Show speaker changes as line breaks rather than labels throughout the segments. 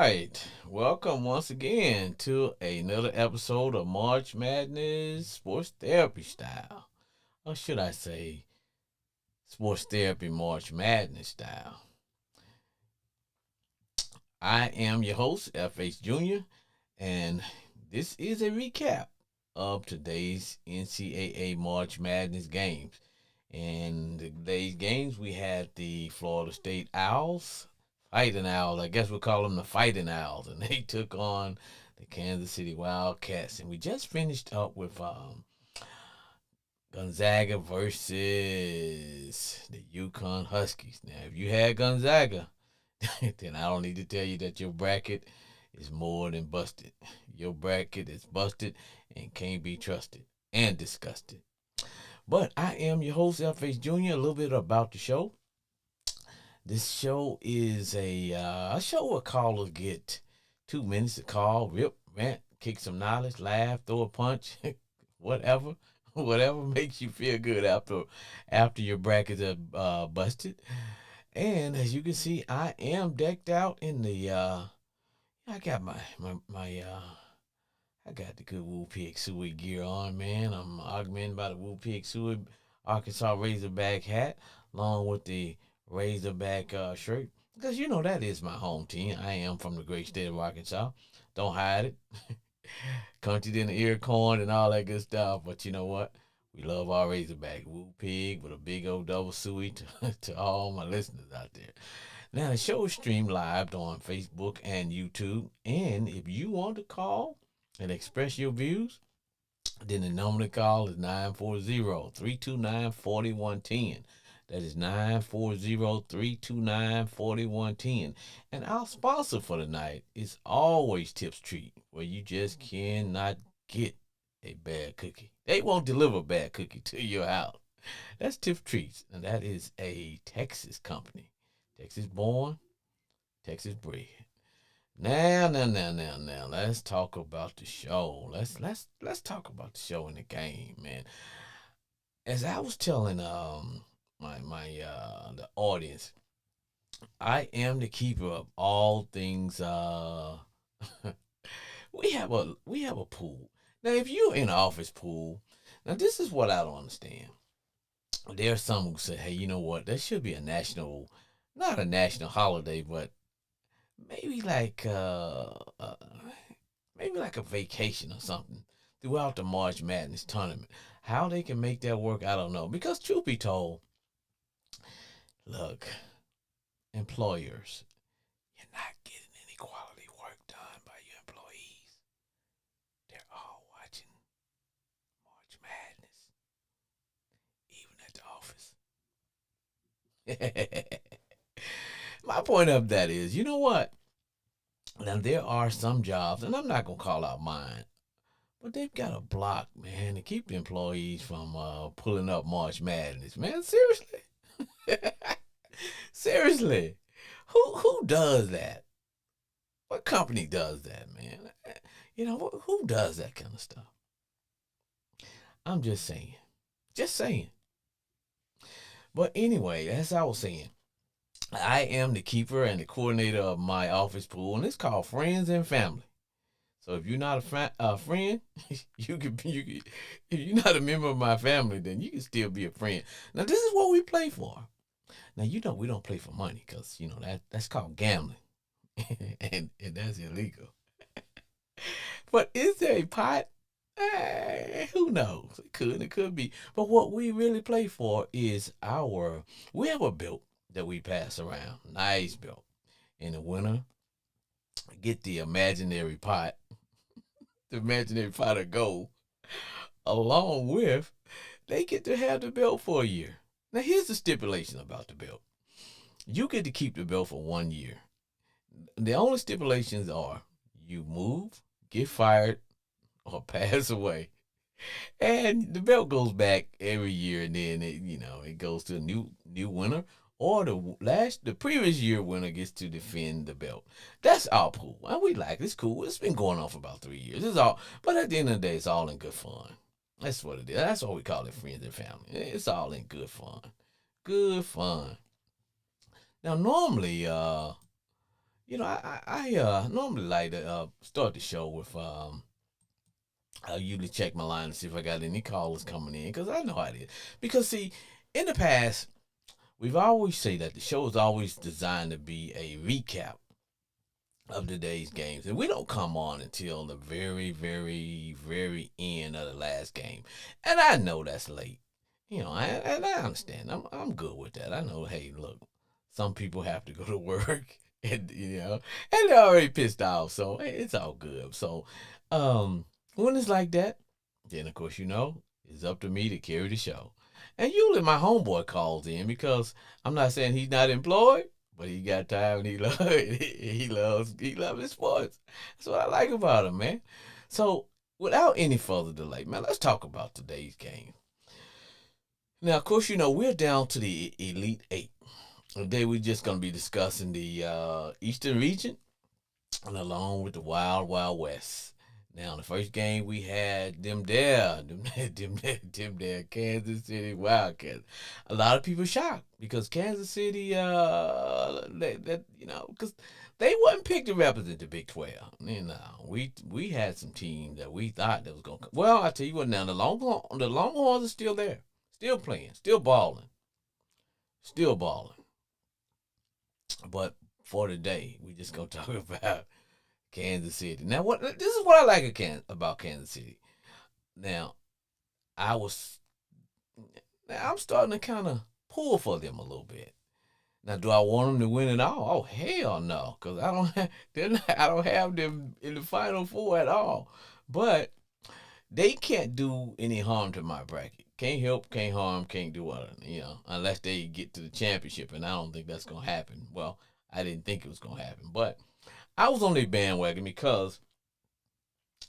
right. Welcome once again to another episode of March Madness Sports Therapy Style. Or should I say, Sports Therapy March Madness Style. I am your host, FH Jr., and this is a recap of today's NCAA March Madness games. In today's games, we had the Florida State Owls, Fighting Owls. I guess we'll call them the Fighting Owls, and they took on the Kansas City Wildcats. And we just finished up with Gonzaga versus the Yukon Huskies. Now, if you had Gonzaga, then I don't need to tell you that your bracket is more than busted. Your bracket is busted and can't be trusted and disgusted. But I am your host, FH Jr. A little bit about the show. This show is a show where callers get 2 minutes to call, rip, rant, kick some knowledge, laugh, throw a punch, whatever, whatever makes you feel good after your brackets are busted. And as you can see, I am decked out in the I got my I got the good Woo Pig Suey gear on, man. I'm augmented by the Woo Pig Suey Arkansas Razorback hat, along with the Razorback shirt. Because you know that is my home team. I am from the great state of Arkansas. Don't hide it. Country in the ear corn and all that good stuff. But you know what? We love our Razorback. Woo Pig with a big old double Suey to all my listeners out there. Now, the show is streamed live on Facebook and YouTube. And if you want to call and express your views, then the number to call is 940-329-4110. That is 940-329-4110. And our sponsor for the night is always Tips Treat, where you just cannot get a bad cookie. They won't deliver a bad cookie to your house. That's Tips Treats, and that is a Texas company. Texas born, Texas bred. Now. Let's talk about the show. Let's talk about the show and the game, man. As I was telling my the audience, I am the keeper of all things. We have a pool. Now, if you're in an office pool, now this is what I don't understand. There's some who say, hey, you know what? There should be a national, not a national holiday, but maybe maybe like a vacation or something throughout the March Madness tournament. How they can make that work, I don't know. Because truth be told, look, employers, you're not getting any quality work done by your employees. They're all watching March Madness, even at the office. My point of that is, you know what? Now there are some jobs, and I'm not gonna call out mine, but they've got a block, man, to keep the employees from pulling up March Madness. Man, seriously, seriously, who does that? What company does that, man? You know who does that kind of stuff? I'm just saying. But anyway, as I was saying, I am the keeper and the coordinator of my office pool, and it's called Friends and Family. So if you're not a friend, you can if you're not a member of my family, then you can still be a friend. Now this is what we play for. Now you know we don't play for money because you know that's called gambling, and that's illegal. But is there a pot? Who knows? It could be. But what we really play for is we have a belt that we pass around. Nice belt. In the winter, get the imaginary pot of gold, along with they get to have the belt for a year. Now here's the stipulation about the belt. You get to keep the belt for 1 year. The only stipulations are you move, get fired, or pass away. And the belt goes back every year, and then it goes to a new winner, or the previous year winner gets to defend the belt. That's our pool, and we like it. It's cool. It's been going on for about 3 years. It's all, but at the end of the day, it's all in good fun. That's what it is. That's why we call it friends and family. It's all in good fun. Good fun. Now, normally, I normally like to start the show with I usually check my line to see if I got any callers coming in because I know how it is. Because see, in the past, we've always say that the show is always designed to be a recap of today's games, and we don't come on until the very, very, very end of the last game. And I know that's late, and I understand. I'm good with that. I know. Hey, look, some people have to go to work, and and they're already pissed off, so hey, it's all good. So, um, when it's like that, then of course it's up to me to carry the show. And usually my homeboy calls in because I'm not saying he's not employed, but he got time and he loves he loves his sports. That's what I like about him, man. So without any further delay, man, let's talk about today's game. Now, of course, we're down to the Elite Eight. Today we're just gonna be discussing the Eastern region and along with the Wild Wild West. Now, the first game we had them there, Kansas City Wildcats. A lot of people shocked because Kansas City, because they wasn't picked to represent the Big 12. We had some teams that we thought that was gonna come. Well, I tell you what, now the Longhorns are still there, still playing, still balling. But for today, we just gonna talk about Kansas City. Now, what this is what I like about Kansas City. Now, I was now I'm starting to kind of pull for them a little bit. Now, do I want them to win it all? Oh hell no, because I don't have them in the Final Four at all. But they can't do any harm to my bracket. Can't help, can't harm, can't do other. Unless they get to the championship, and I don't think that's gonna happen. Well, I didn't think it was gonna happen, but I was on their bandwagon because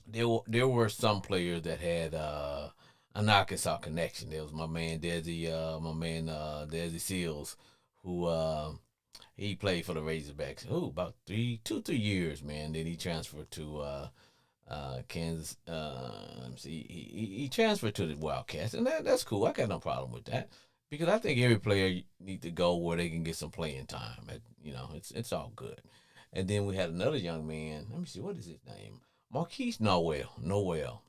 there were some players that had an Arkansas connection. There was my man Desi Seals, who he played for the Razorbacks. About 3 years, man. Then he transferred to Kansas. Let me see. He transferred to the Wildcats, and that's cool. I got no problem with that because I think every player need to go where they can get some playing time. It's all good. And then we had another young man. Let me see, what is his name? Marquise Noel.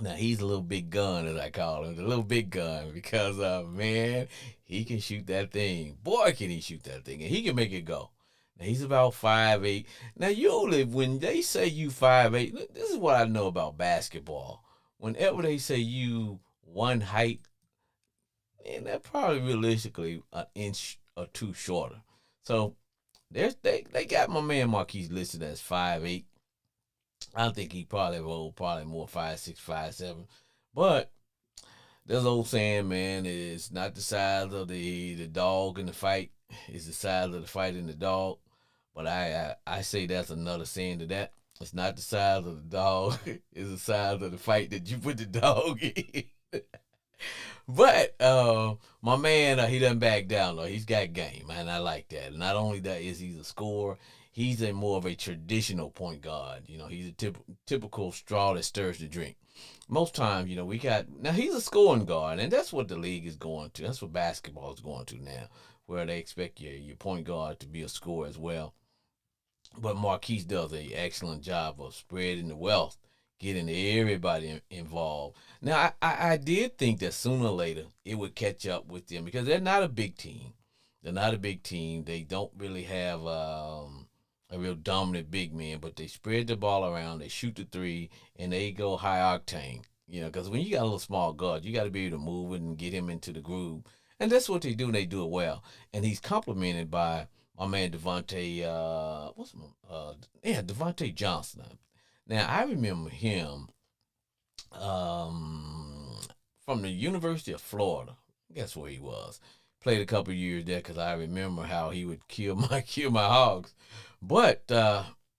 Now he's a little big gun, as I call him, the little big gun, because man, he can shoot that thing. Boy, can he shoot that thing, and he can make it go. Now he's about 5'8". Now usually when they say you 5'8", this is what I know about basketball. Whenever they say you one height, and they're probably realistically an inch or two shorter. So they got my man Marquise listed as 5'8". I think he probably rolled probably more 5'6", 5'7". But there's old saying, man, it's not the size of the dog in the fight, it's the size of the fight in the dog. But I say that's another saying to that. It's not the size of the dog, it's the size of the fight that you put the dog in. But my man, he doesn't back down though. He's got game, and I like that. Not only that is he's a scorer, he's a more of a traditional point guard. He's a typical straw that stirs the drink. Most times, we got now he's a scoring guard, and that's what the league is going to. That's what basketball is going to now, where they expect your point guard to be a scorer as well. But Marquise does an excellent job of spreading the wealth, getting everybody involved. Now, I did think that sooner or later it would catch up with them because they're not a big team. They're not a big team. They don't really have a real dominant big man, but they spread the ball around. They shoot the three, and they go high octane. Because when you got a little small guard, you got to be able to move it and get him into the groove. And that's what they do, and they do it well. And he's complimented by my man Devontae, Devontae Johnson. Now I remember him from the University of Florida. Guess where he was? Played a couple years there because I remember how he would kill my kill my hogs. But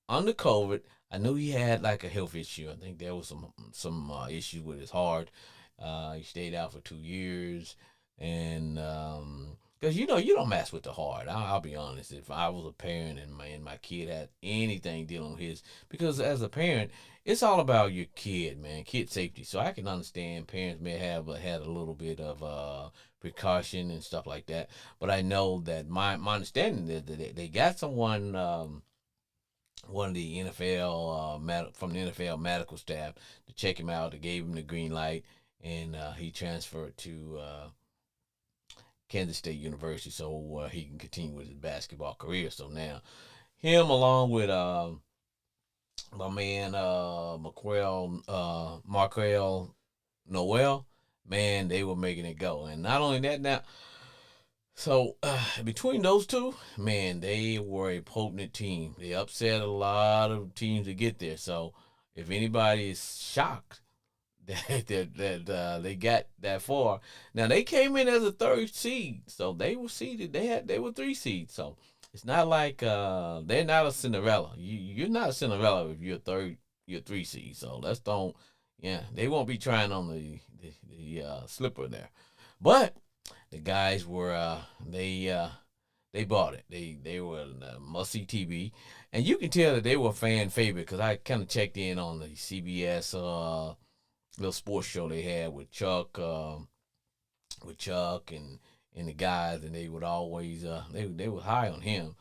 under COVID, I knew he had like a health issue. I think there was some issues with his heart. He stayed out for 2 years, and Because you don't mess with the heart. I'll be honest. If I was a parent and my kid had anything dealing with his, because as a parent, it's all about your kid, man, kid safety. So I can understand parents may have had a little bit of precaution and stuff like that. But I know that my understanding is that they got someone, one of the NFL from the NFL medical staff to check him out. They gave him the green light, and he transferred to Kansas State University so he can continue with his basketball career. So now him along with my man Marquel Noel, man, they were making it go. And not only that, now so between those two, man, they were a potent team. They upset a lot of teams to get there. So if anybody is shocked that they got that far. Now they came in as a third seed, so they were seeded. They were three seeds, so it's not like they're not a Cinderella. You're not a Cinderella if you're three seed. So let's don't, yeah, they won't be trying on the slipper there, but the guys were they bought it. They were must see TV, and you can tell that they were fan favorite because I kind of checked in on the CBS little sports show they had with Chuck and the guys, and they would always they were high on him.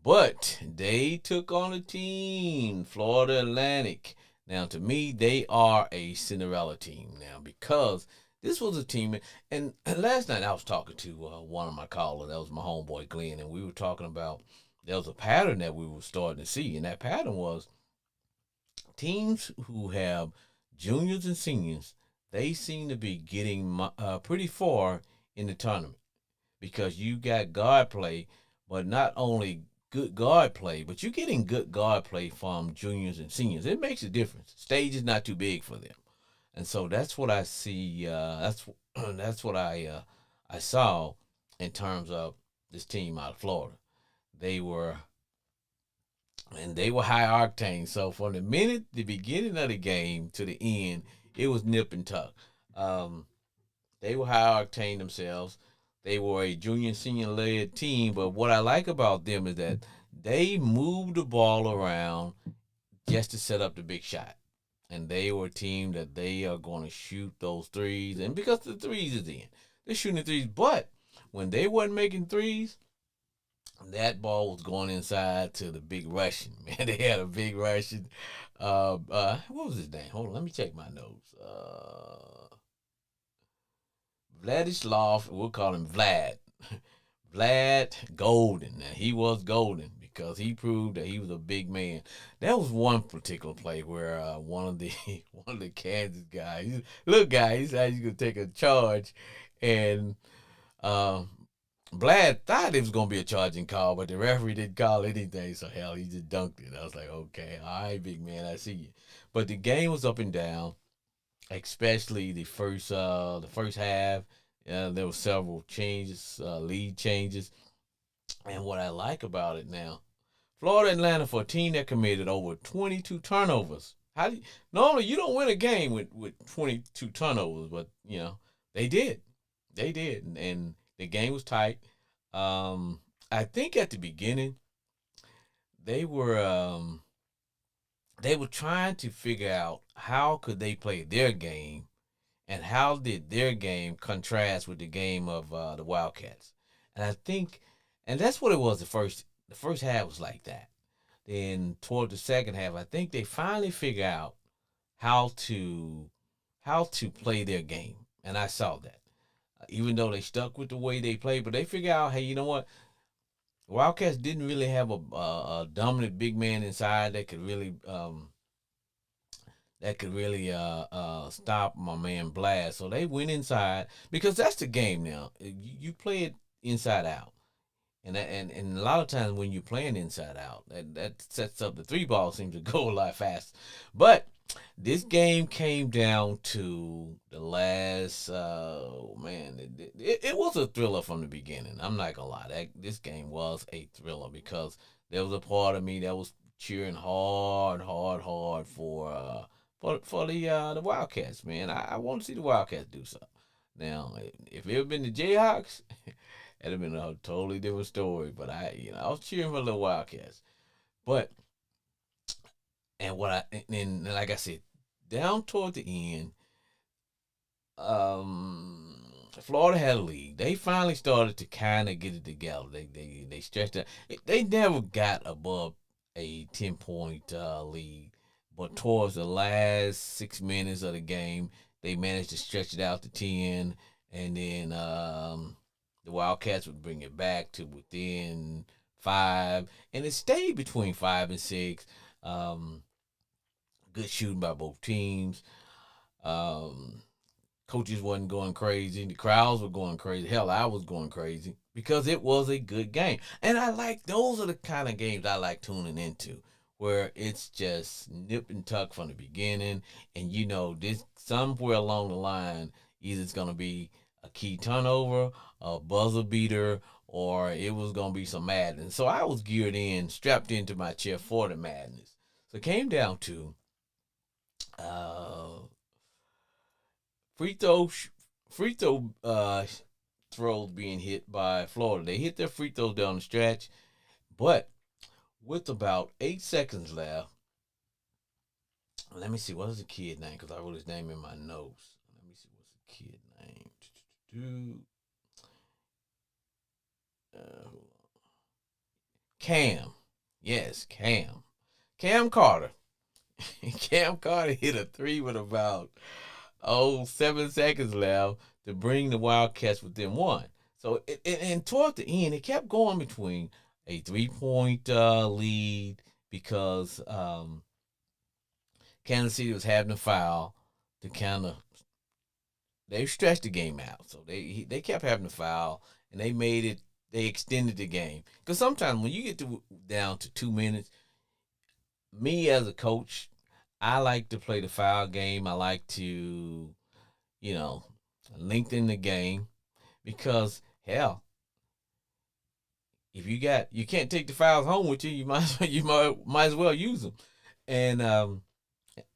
But they took on a team, Florida Atlantic. Now, to me, they are a Cinderella team now because this was a team. And last night I was talking to one of my callers, that was my homeboy Glenn, and we were talking about there was a pattern that we were starting to see, and that pattern was teams who have juniors and seniors, they seem to be getting pretty far in the tournament because you got guard play, but not only good guard play, but you're getting good guard play from juniors and seniors. It makes a difference. Stage is not too big for them, and so that's what I see. That's what I saw in terms of this team out of Florida. They were they were high octane. So from the beginning of the game to the end, it was nip and tuck. Um, they were high octane themselves. They were a junior senior led team, but what I like about them is that they moved the ball around just to set up the big shot. And they were a team that they are going to shoot those threes, and because the threes is in, they're shooting the threes. But when they wasn't making threes, that ball was going inside to the big Russian. Man, they had a big Russian. What was his name? Hold on, let me check my notes. Vladislav, we'll call him Vlad. Vlad Golden. Now, he was golden because he proved that he was a big man. There was one particular play where one of the one of the Kansas guys, little guy, he said he's gonna take a charge, and um, Vlad thought it was gonna be a charging call, but the referee didn't call anything. So hell, he just dunked it. I was like, okay, all right, big man, I see you. But the game was up and down, especially the first half. There were several changes, lead changes, and what I like about it now, Florida Atlanta for a team that committed over 22 turnovers. How do you, normally you don't win a game with 22 turnovers, but they did, and the game was tight. I think at the beginning they were um, they were trying to figure out how could they play their game and how did their game contrast with the game of the Wildcats. And I think, and that's what it was. The first half was like that. Then toward the second half, I think they finally figured out how to how to play their game, and I saw that. Even though they stuck with the way they played, but they figured out, hey, you know what? Wildcats didn't really have a dominant big man inside that could really stop my man Blast. So they went inside because that's the game now. You play it inside out. And a lot of times when you're playing inside out, that sets up the three ball seems to go a lot faster. But this game came down to the last. Man, it was a thriller from the beginning. I'm not gonna lie, this game was a thriller because there was a part of me that was cheering hard, hard, hard for the Wildcats. Man, I want to see the Wildcats do something. Now, if it had been the Jayhawks. That'd have been a totally different story. But I was cheering for the Wildcats. But and what I and like I said, down toward the end, um, Florida had a lead. They finally started to kind of get it together. They stretched it. They never got above a 10 point lead, but towards the last 6 minutes of the game, they managed to stretch it out to 10, and then the Wildcats would bring it back to within 5, and it stayed between 5 and 6. Um, Good shooting by both teams. Um, Coaches wasn't going crazy. The crowds were going crazy. Hell, I was going crazy because it was a good game. And I like those are the kind of games I like tuning into, where it's just nip and tuck from the beginning, and this somewhere along the line, either it's gonna be a key turnover, a buzzer beater, or it was gonna be some madness. So I was geared in, strapped into my chair for the madness. So it came down to uh, free throw free throws being hit by Florida. They hit their free throws down the stretch, but with about 8 seconds left, let me see what was the kid name because I wrote his name in my notes. Let me see what's the kid name. Uh, Cam, yes, Cam Carter. Cam Carter hit a three with about 7 seconds left to bring the Wildcats within one. So, and toward the end, it kept going between a 3 point lead because Kansas City was having a foul to kind of they stretched the game out. So they kept having a foul and they made it. They extended the game because sometimes when you get down to 2 minutes, me as a coach, I like to play the foul game. I like to you know lengthen the game because hell, if you can't take the fouls home with you, you might as well use them. And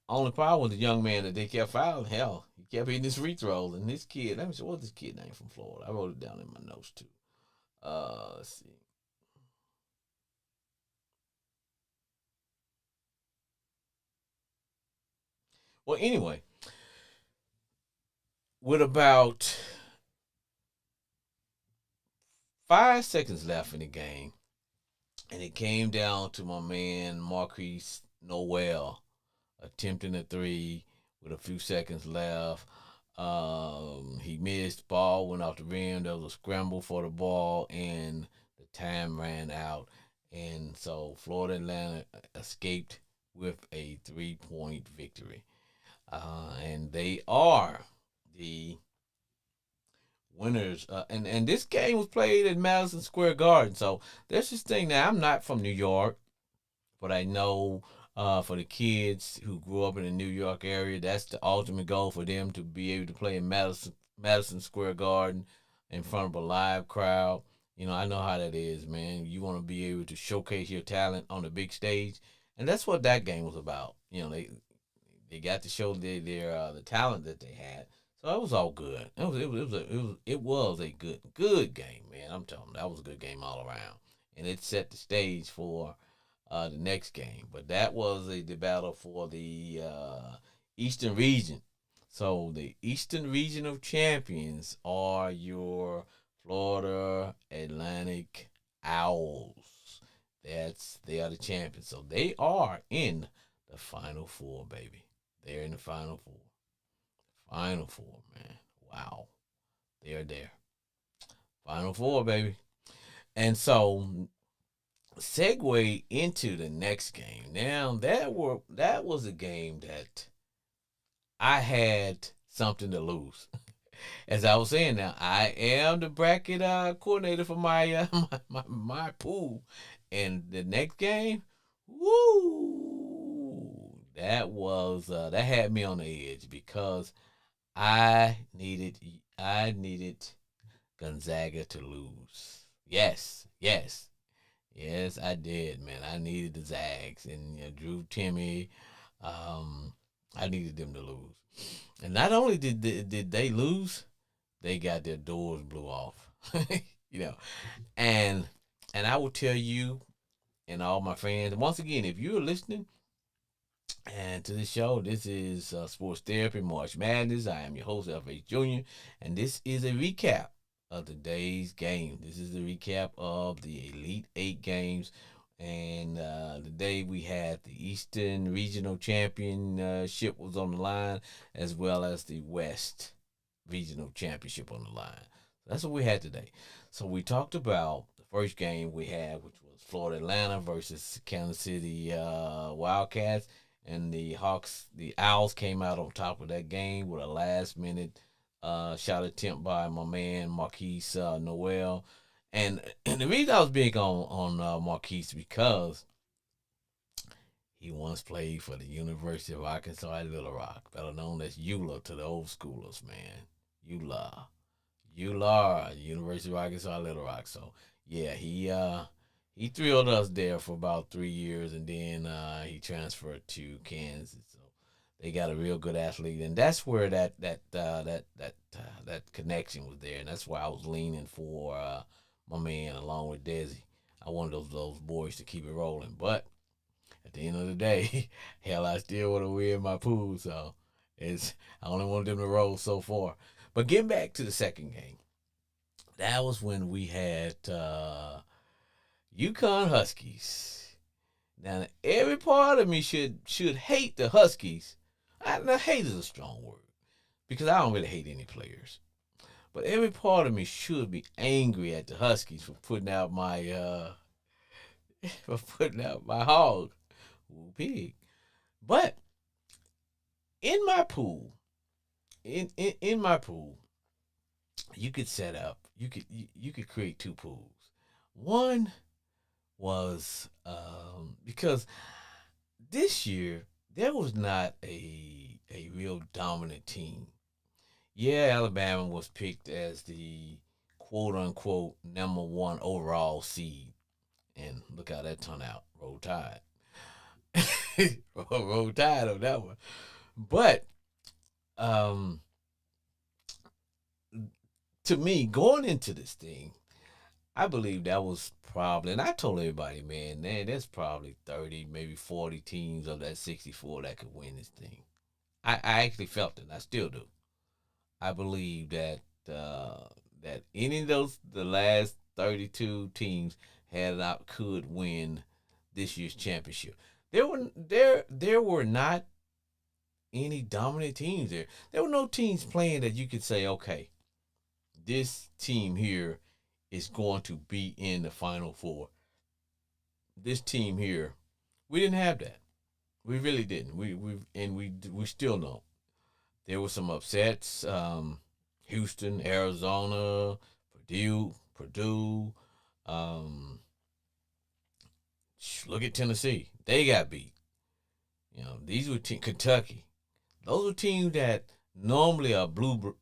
only problem with the young man that they kept fouling, hell, he kept hitting his free throws. And this kid, let me see, what's this kid name from Florida? I wrote it down in my notes too. Let's see. Well, anyway, with about 5 seconds left in the game, and it came down to my man Marquise Noel attempting a three with a few seconds left. He missed. Ball went off the rim. There was a scramble for the ball, and the time ran out. And so Florida Atlantic escaped with a 3 point victory. And they are the winners. And this game was played at Madison Square Garden. So there's this thing now. I'm not from New York, but I know for the kids who grew up in the New York area, that's the ultimate goal for them to be able to play in Madison Square Garden in front of a live crowd. I know how that is, man. You want to be able to showcase your talent on the big stage, and that's what that game was about. They got to show their the talent that they had. So it was all good. It was a good game, man. I'm telling you, that was a good game all around, and it set the stage for the next game. But that was the battle for the Eastern region. So the Eastern region of champions are your Florida Atlantic Owls. They are the champions. So they are in the Final Four, baby. They're in the Final Four. Final Four, man. Wow. They're there. Final Four, baby. And so segue into the next game. Now that was a game that I had something to lose. As I was saying, now I am the bracket coordinator for my, my pool, and the next game, woo, that had me on the edge because I needed I needed Gonzaga to lose. Yes, yes. Yes, I did, man. I needed the Zags and Drew Timmy. Um, I needed them to lose, and not only did they lose, they got their doors blew off. you know. And I will tell you and all my fans, once again, if you're listening and to this show, this is Sports Therapy March Madness. I am your host, FH Jr., and this is a recap of today's game. This is a recap of the Elite Eight games. And today we had the Eastern Regional Championship was on the line, as well as the West Regional Championship on the line. That's what we had today. So we talked about the first game we had, which was Florida Atlanta versus Kansas City Wildcats, and the Owls came out on top of that game with a last minute shot attempt by my man Marquise Noel. And the reason I was big on Marquise because he once played for the University of Arkansas at Little Rock, better known as EULA to the old schoolers, man. EULA. EULA, University of Arkansas at Little Rock. So yeah, he thrilled us there for about 3 years, and then he transferred to Kansas. So they got a real good athlete, and that's where that connection was there, and that's why I was leaning for my man along with Desi. I wanted those boys to keep it rolling, but at the end of the day, hell, I still want to win my pool. So I only wanted them to roll so far. But getting back to the second game, that was when we had UConn Huskies. Now every part of me should hate the Huskies. Now hate is a strong word because I don't really hate any players. But every part of me should be angry at the Huskies for putting out my hog, pig. But in my pool, in my pool, you could set up. You could create two pools. One was because this year there was not a real dominant team. Yeah, Alabama was picked as the quote unquote number one overall seed, and look how that turned out. Roll Tide. Roll Tide on that one. But um, to me, going into this thing, I believe that was probably, and I told everybody, man, there's probably 30, maybe 40 teams of that 64 that could win this thing. I actually felt it. I still do. I believe that any of the last 32 teams could win this year's championship. There were not any dominant teams there. There were no teams playing that you could say, okay, this team here is going to be in the Final Four. This team here, we didn't have that. We really didn't. We still don't. There were some upsets. Houston, Arizona, Purdue. Um, look at Tennessee. They got beat. These were Kentucky. Those are teams that normally are blue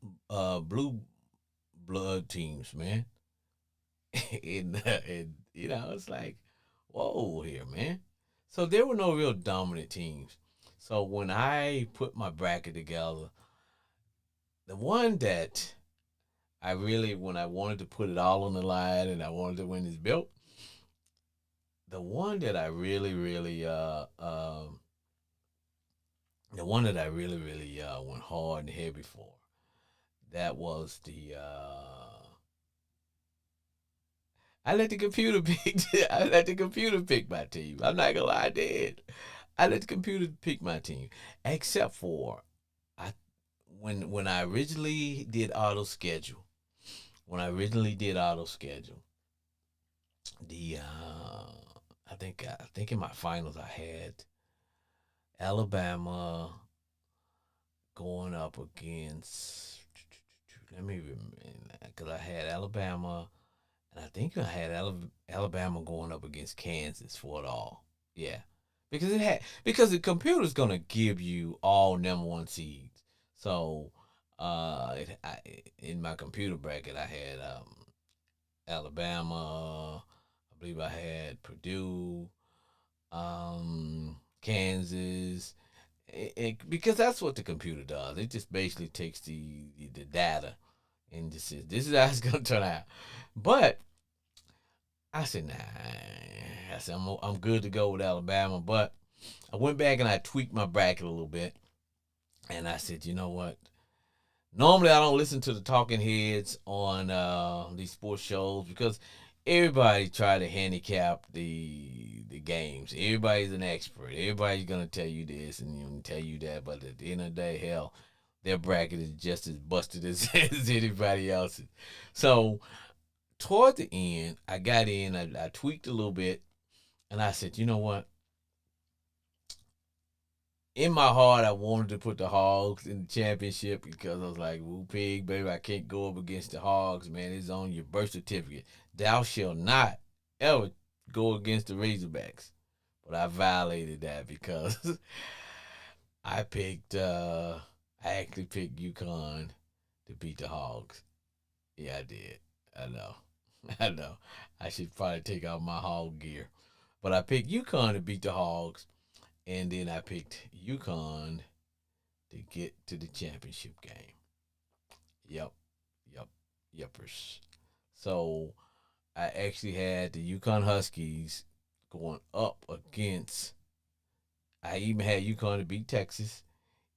blood teams, man. and it's like, whoa here, man. So there were no real dominant teams. So when I put my bracket together, the one that when I wanted to put it all on the line and I wanted to win this belt, the one that I really, really, the one that I really, really went hard and heavy for, that was I let the computer pick. I let the computer pick my team. I'm not gonna lie, I did. I let the computer pick my team, except for I when I originally did auto schedule. When I originally did auto schedule, the I think in my finals I had Alabama going up against. Let me remember because I had Alabama, and I think I had Alabama going up against Kansas for it all. Yeah, because the computer's gonna give you all number one seeds. So, in my computer bracket, I had Alabama. I believe I had Purdue, Kansas. Because that's what the computer does. It just basically takes the data and just says this is how it's gonna turn out. But I said, nah. I said, I'm good to go with Alabama. But I went back and I tweaked my bracket a little bit. And I said, you know what? Normally, I don't listen to the talking heads on these sports shows because everybody try to handicap the games. Everybody's an expert. Everybody's gonna tell you this and tell you that. But at the end of the day, hell, their bracket is just as busted as, as anybody else's. So toward the end, I got in. I tweaked a little bit, and I said, you know what? In my heart, I wanted to put the Hogs in the championship because I was like, "Woo pig, baby, I can't go up against the Hogs, man. It's on your birth certificate. Thou shalt not ever go against the Razorbacks." But I violated that because I picked, I actually picked UConn to beat the Hogs. Yeah, I did. I know. I know. I should probably take out my Hog gear. But I picked UConn to beat the Hogs, and then I picked UConn to get to the championship game. Yep, yep, yepers. So I actually had the Yukon Huskies going up against. I even had Yukon to beat Texas,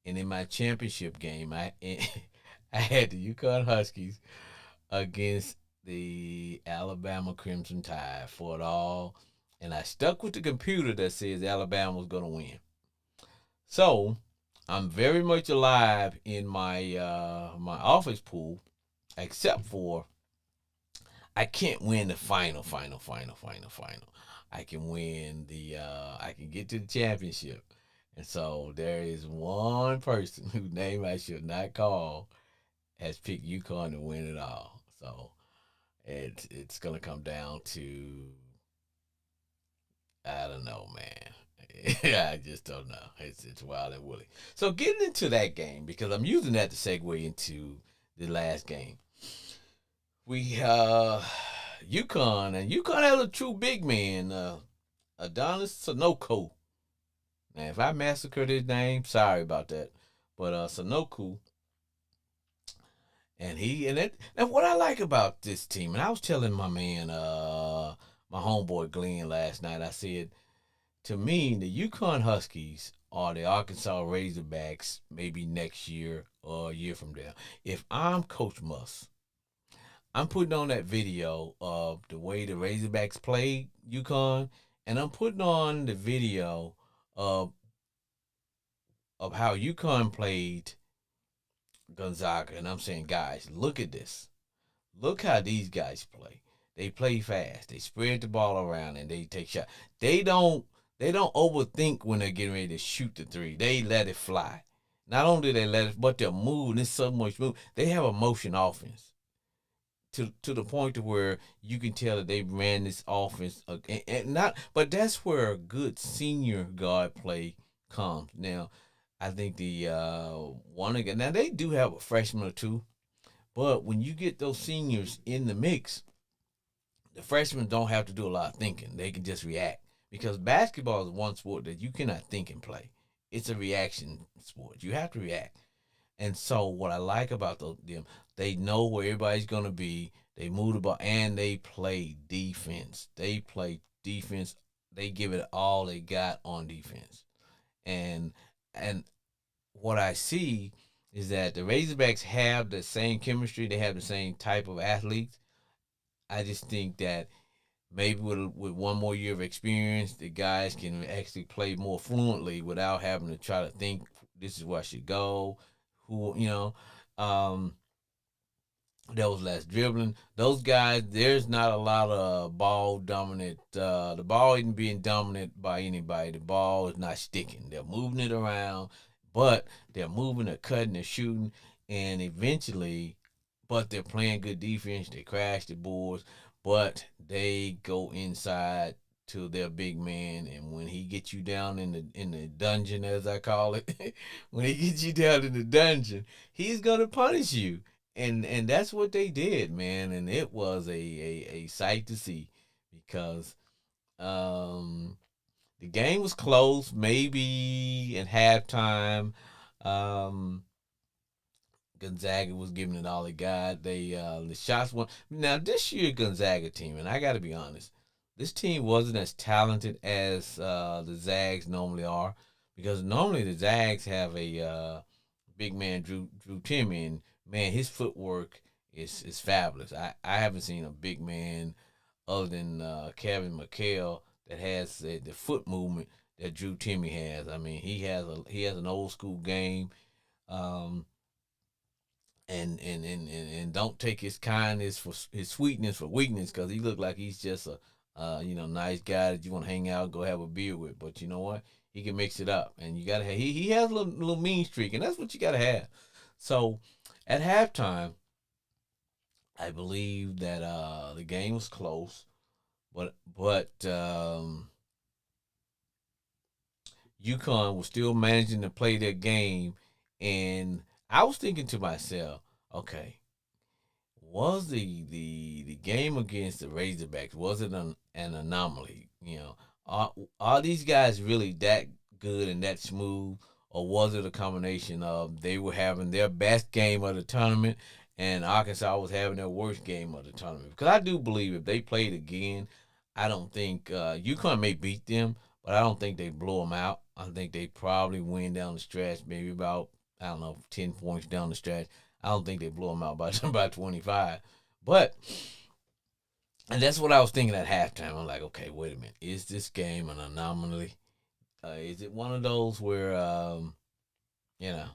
and in my championship game, I had the Yukon Huskies against the Alabama Crimson Tide for it all, and I stuck with the computer that says Alabama was going to win. So I'm very much alive in my office pool, except for I can't win the final. I can win I can get to the championship. And so there is one person whose name I should not call has picked UConn to win it all. So it's gonna come down to I don't know, man. I just don't know. It's wild and woolly. So getting into that game because I'm using that to segue into the last game. We UConn has a true big man, Adonis Sanoco. Now, if I massacred his name, sorry about that. But Sanoku, and what I like about this team, and I was telling my man, my homeboy Glenn last night, I said, to me, the Yukon Huskies are the Arkansas Razorbacks maybe next year or a year from there. If I'm Coach Muss, I'm putting on that video of the way the Razorbacks played Yukon, and I'm putting on the video of how Yukon played Gonzaga, and I'm saying, guys, look at this. Look how these guys play. They play fast. They spread the ball around and they take shots. They don't they don't overthink when they're getting ready to shoot the three. They let it fly. Not only do they let it, but they're moving. There's so much move. They have a motion offense to the point to where you can tell that they ran this offense and not. But that's where a good senior guard play comes. Now, I think the one again. Now they do have a freshman or two, but when you get those seniors in the mix, the freshmen don't have to do a lot of thinking. They can just react because basketball is one sport that you cannot think and play. It's a reaction sport. You have to react. And so what I like about them, they know where everybody's gonna be. They move the ball and they play defense. They play defense. They give it all they got on defense. And and what I see is that the Razorbacks have the same chemistry. They have the same type of athletes. I just think that maybe with one more year of experience, the guys can actually play more fluently without having to try to think this is where I should go. Who um, there was less dribbling. Those guys, there's not a lot of ball dominant. The ball isn't being dominant by anybody. The ball is not sticking. They're moving it around, but they're moving, they're cutting, they're shooting, and eventually, but they're playing good defense. They crash the boards, but they go inside to their big man, and when he gets you down in the dungeon, as I call it, when he gets you down in the dungeon, he's gonna punish you and that's what they did, man. And it was a sight to see because um, the game was close. Maybe at halftime, um, Gonzaga was giving it all they got. The shots won. Now this year Gonzaga team, and I got to be honest, this team wasn't as talented as the Zags normally are, because normally the Zags have a big man Drew Timmy, and man, his footwork is fabulous. I haven't seen a big man other than Kevin McHale that has the foot movement that Drew Timmy has. I mean, he has an old school game. Um, and don't take his kindness for his sweetness for weakness, because he looked like he's just a nice guy that you want to hang out, go have a beer with. But you know what? He can mix it up, and you gotta have, he has a little mean streak, and that's what you gotta have. So at halftime, I believe that the game was close, but UConn was still managing to play their game, and I was thinking to myself, okay, was the game against the Razorbacks, was it an anomaly? Are these guys really that good and that smooth, or was it a combination of they were having their best game of the tournament and Arkansas was having their worst game of the tournament? Because I do believe if they played again, I don't think UConn may beat them, but I don't think they blow them out. I think they probably win down the stretch, maybe about, I don't know, 10 points down the stretch. I don't think they blow them out by by 25. But and that's what I was thinking at halftime. I'm like, okay, wait a minute, is this game an anomaly? Is it one of those where you know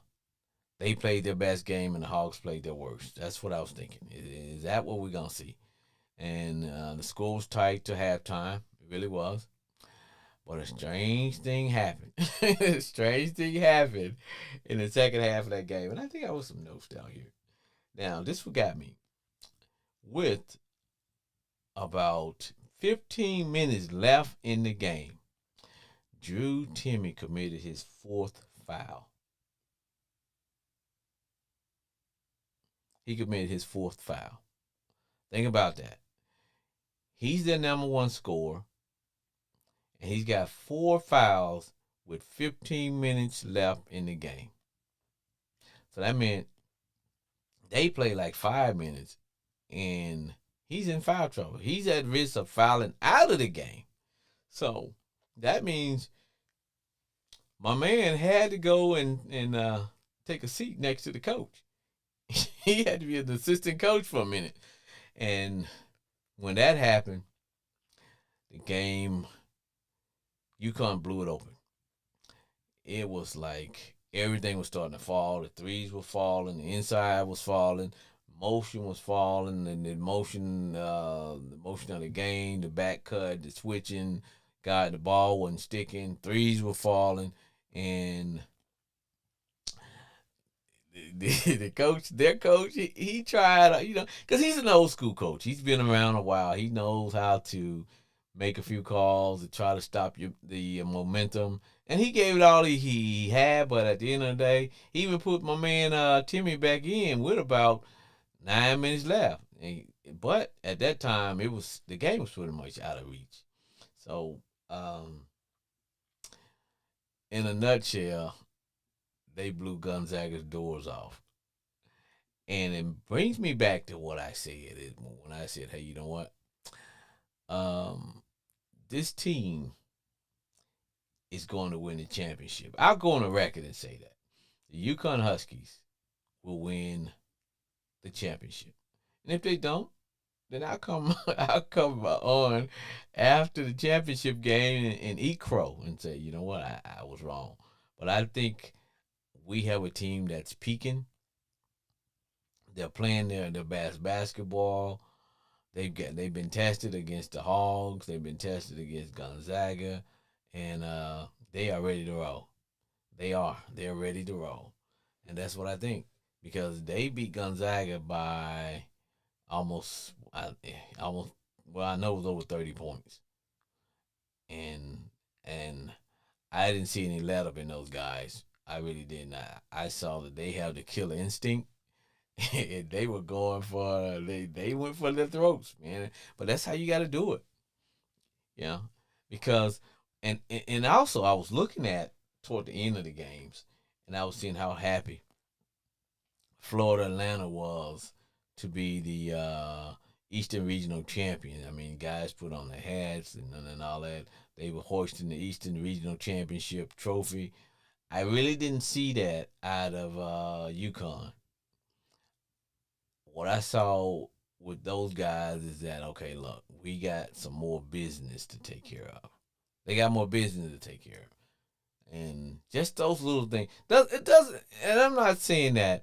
they played their best game and the Hawks played their worst? That's what I was thinking. Is that what we're gonna see? And the score was tight to halftime. It really was. But a strange thing happened. A strange thing happened in the second half of that game. And I think I was some notes down here. Now, this what got me. With about 15 minutes left in the game, Drew Timmy committed his fourth foul. He committed his fourth foul. Think about that. He's their number one scorer, and he's got 4 fouls with 15 minutes left in the game. So that meant they play like 5 minutes, and he's in foul trouble. He's at risk of fouling out of the game. So that means my man had to go and take a seat next to the coach. He had to be an assistant coach for a minute. And when that happened, the game, UConn blew it open. It was like everything was starting to fall. The threes were falling, the inside was falling, motion was falling, and the motion of the game, the back cut, the switching, God, the ball wasn't sticking, threes were falling, and the coach, their coach, he tried, because he's an old school coach. He's been around a while. He knows how to make a few calls to try to stop the momentum. And he gave it all he had, but at the end of the day, he even put my man Timmy back in with about 9 minutes left. But at that time, the game was pretty much out of reach. So, in a nutshell, they blew Gonzaga's doors off. And it brings me back to what I said when I said, hey, you know what? This team is going to win the championship. I'll go on the record and say that. The UConn Huskies will win the championship. And if they don't, then I'll come on after the championship game and eat crow and say, you know what, I was wrong. But I think we have a team that's peaking. They're playing their best basketball. They've been tested against the Hogs. They've been tested against Gonzaga, and they are ready to roll. They're ready to roll, and that's what I think, because they beat Gonzaga by almost. Well, I know it was over 30 points, and I didn't see any let up in those guys. I really didn't. I saw that they have the killer instinct. And they were going for they went for their throats, man. But that's how you got to do it, yeah. Because and also I was looking at toward the end of the games, and I was seeing how happy Florida Atlanta was to be the Eastern Regional champion. I mean, guys put on their hats and all that. They were hoisting the Eastern Regional Championship trophy. I really didn't see that out of UConn. What I saw with those guys is that, okay, look, we got some more business to take care of. They got more business to take care of, and just those little things. It doesn't. And I'm not saying that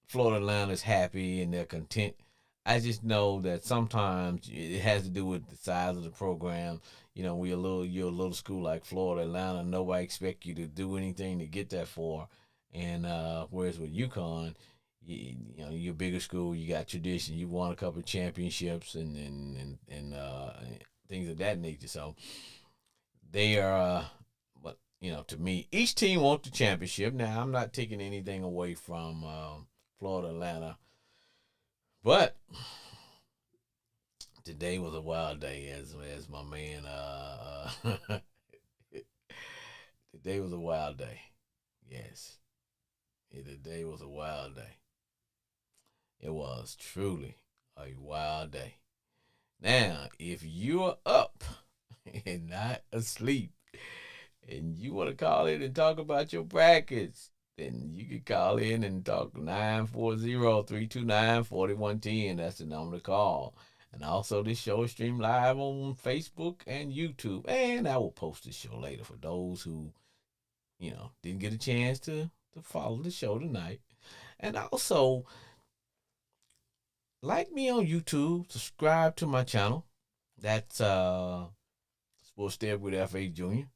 Florida Atlanta is happy and they're content. I just know that sometimes it has to do with the size of the program. You know, you're a little school like Florida Atlanta. Nobody expect you to do anything to get that far. And whereas with UConn, you know, you're a bigger school. You got tradition. You won a couple of championships and things of that nature. So they are. But you know, to me, each team wants the championship. Now, I'm not taking anything away from Florida Atlanta, but today was a wild day, as my man. Today was a wild day. Yes, today was a wild day. It was truly a wild day. Now, if you're up and not asleep, and you want to call in and talk about your brackets, then you can call in and talk 940-329-4110. That's the number to call. And also, this show is streamed live on Facebook and YouTube. And I will post this show later for those who, you know, didn't get a chance to follow the show tonight. And also, like me on YouTube, subscribe to my channel. That's Sports Therapy with F.A. Jr.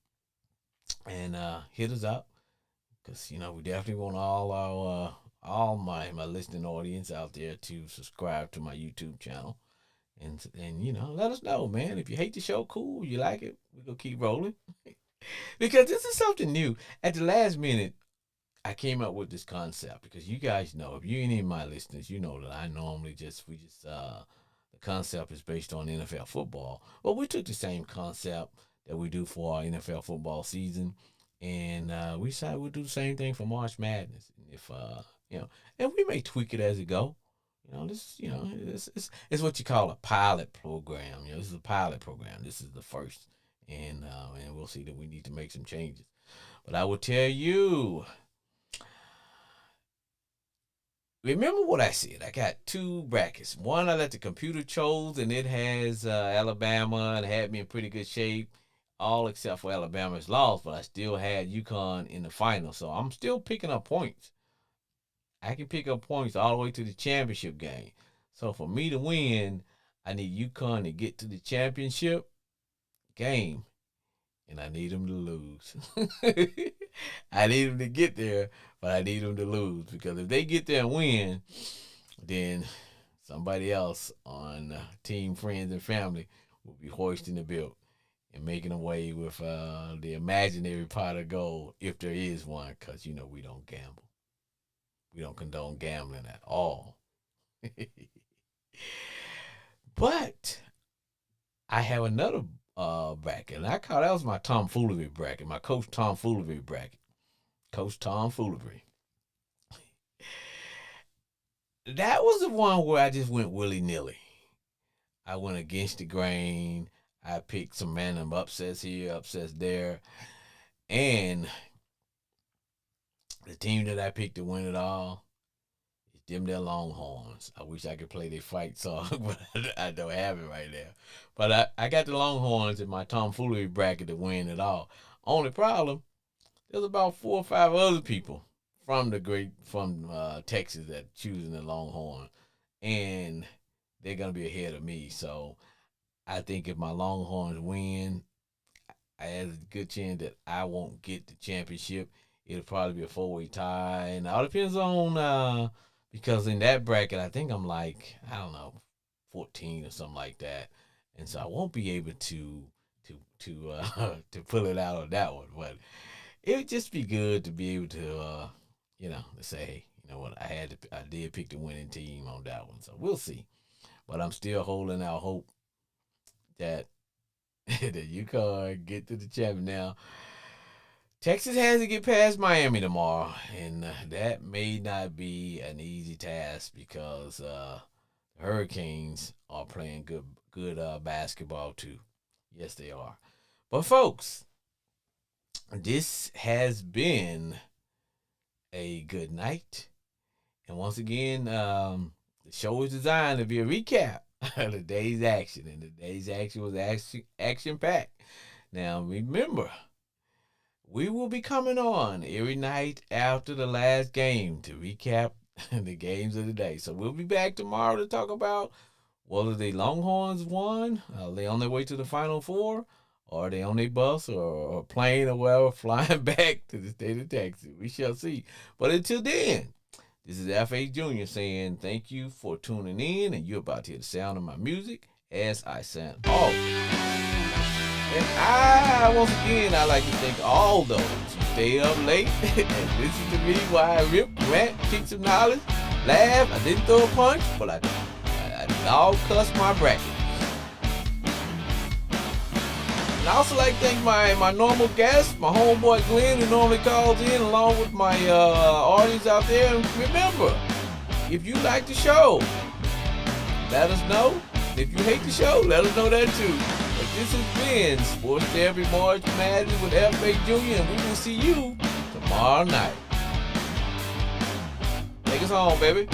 And hit us up. Because, you know, we definitely want all my listening audience out there to subscribe to my YouTube channel. And you know, let us know, man. If you hate the show, cool. You like it, we're gonna keep rolling. Because this is something new. At the last minute, I came up with this concept because you guys know, if you any of my listeners, you know that I normally the concept is based on NFL football. Well, we took the same concept that we do for our NFL football season, and we decided we'll do the same thing for March Madness. And if you know, and we may tweak it as it go. It's what you call a pilot program. You know, this is a pilot program. This is the first, and we'll see that we need to make some changes. But I will tell you, remember what I said. I got two brackets. One I let the computer chose, and it has Alabama, and it had me in pretty good shape, all except for Alabama's loss. But I still had UConn in the final, so I'm still picking up points. I can pick up points all the way to the championship game. So for me to win, I need UConn to get to the championship game, and I need them to lose. I need them to get there, but I need them to lose because if they get there and win, then somebody else on Team Friends and Family will be hoisting the belt and making away with the imaginary pot of gold if there is one, because you know we don't gamble. We don't condone gambling at all. But I have another bracket, and I call that was my tomfoolery bracket, my Coach Tomfoolery bracket. Coach Tomfoolery. That was the one where I just went willy nilly. I went against the grain. I picked some random upsets here, upsets there, and the team that I picked to win it all is them their Longhorns. I wish I could play their fight song, but I don't have it right now. But I got the Longhorns in my tomfoolery bracket to win it all. Only problem, there's about 4 or 5 other people from Texas that choosing the Longhorn, and they're gonna be ahead of me. So I think if my Longhorns win, I have a good chance that I won't get the championship. It'll probably be a 4-way tie, and it all depends on because in that bracket I think I'm like, I don't know, 14 or something like that, and so I won't be able to to pull it out on that one. But it would just be good to be able to to say, hey, you know what, I did pick the winning team on that one. So we'll see. But I'm still holding out hope that that UConn get to the champion. Now, Texas has to get past Miami tomorrow, and that may not be an easy task because the Hurricanes are playing good basketball too. Yes, they are. But folks, this has been a good night, and once again, the show is designed to be a recap of the day's action, and the day's action was action packed. Now remember, we will be coming on every night after the last game to recap the games of the day. So we'll be back tomorrow to talk about whether the Longhorns won, are they on their way to the Final Four, or are they on their bus or plane or whatever flying back to the state of Texas. We shall see. But until then, this is F.A. Jr. saying thank you for tuning in, and you're about to hear the sound of my music as I sign off. And once again, I'd like to thank all those who stay up late and listen to me while I rip, rant, teach some knowledge, laugh. I didn't throw a punch, but I all cuss my bracket. And I also like to thank my normal guest, my homeboy Glenn, who normally calls in, along with my audience out there. And remember, if you like the show, let us know. If you hate the show, let us know that too. But this has been Sports Therapy March Madness with F.A. Jr., and we will see you tomorrow night. Take us home, baby.